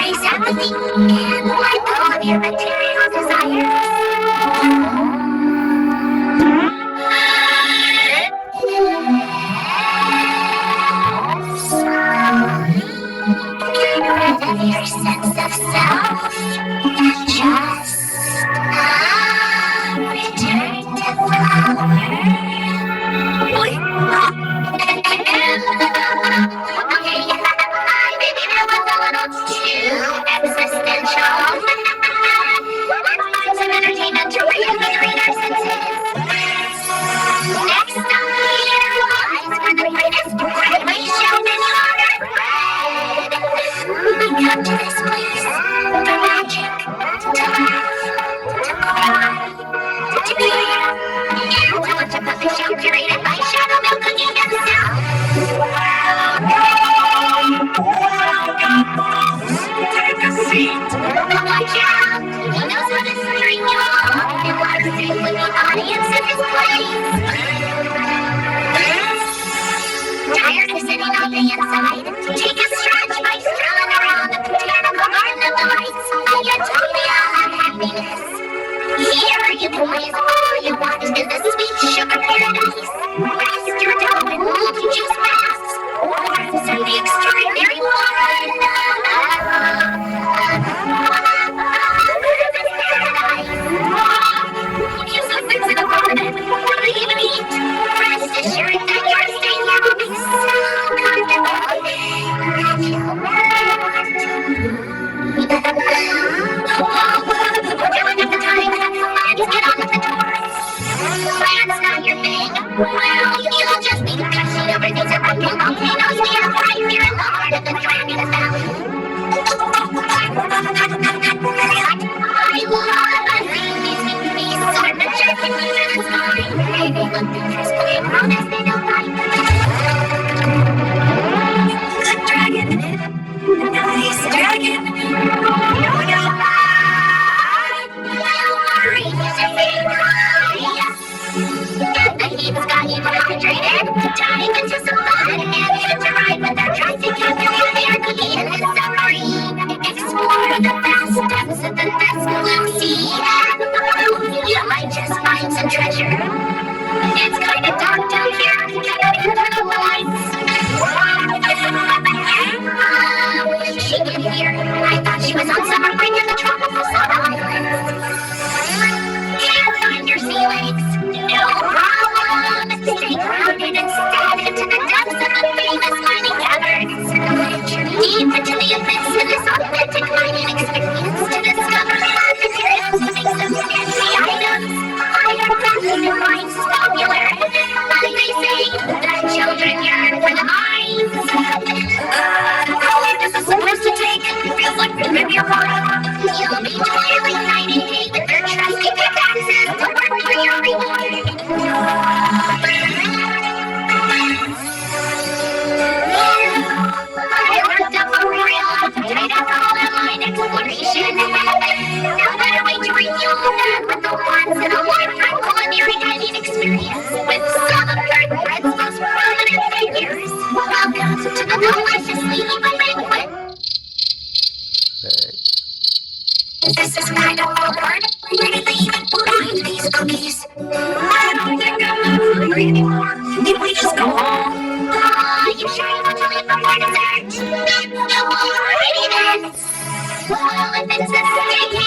embrace empathy and let go of your material desires. Get rid of your sense of self and just return to flower. Maybe that was a little too existential. Let's find some entertainment to reinvigorate our senses. Next up here lies for the greatest Broadway show in honor bread. Come to this place for magic, to laugh, to cry, to be and to watch a puppet show curated by Shadow Milk Cookie himself. Take a seat. But watch out, he knows how to string you along and want to sing with the audience in his place. Tired of sitting on the inside? Take a stretch by strolling around the botanical garden of delights, a utopia of happiness. Here you can please all you want in the sweet sugar paradise. Rest your toe in multi-juice baths, or send the extraordinary one. Kiss the things in the garden, what do you even eat? Rest assured that your stay here will be so comfortable that you'll never want to leave. You don't have the time, let's get on with the tours. That's not your thing. Well, you'll just be gushing over these erupting volcanoes we have right here in the heart of the Dragon's Valley. I love a these beasts are majestic in the sky. They look interesting, I promise they don't like. Good dragon. Nice dragon. No, don't worry, he's a big guy. And the heat's got you hydrated. Dive into some fun and hitch a ride with our trusty captain Bear Cookie and his submarine. Explore the vast depths of the vast blue sea. You might just find some treasure. It's kind of dark down here. Get out and turn on the lights. She can hear. I thought she was on summer break in the tropical Saba Islands. Can't find your sea legs? No problem. Stay grounded instead into the depths of the famous mining caverns. Venture deep into the abyss of this authentic mining experience to discover hard materials to make some fancy items. I heard that the new mine's popular, but they say that children yearn for the mines. How long is this supposed to take? It feels like maybe a while. You'll be toiling night and day with their trusty pickaxes to work for your reward. I worked up a real appetite after all that mine exploration. No better way to refuel that with the once-in-a-lifetime culinary dining experience with some of Bread's most prominent figures. Welcome to the deliciously even banquet. This is kind of awkward. Where did they even find these cookies? I don't think I'm hungry anymore. Can we just go home? You sure you want to leave before dessert? Alrighty then. Well, if it's a steak